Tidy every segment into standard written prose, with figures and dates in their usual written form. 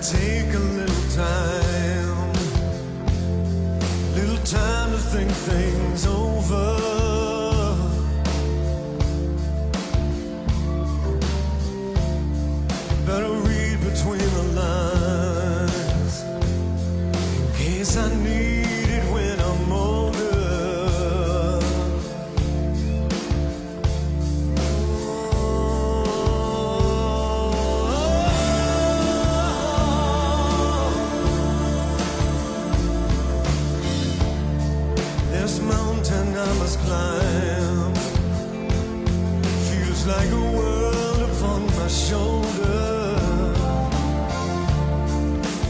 take a little time to think things over. Better read between the lines in case I need it when I'm older. This mountain I must climb feels like a world upon my shoulder.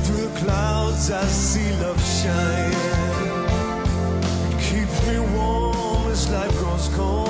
Through the clouds I see love shine. It keeps me warm as life grows cold.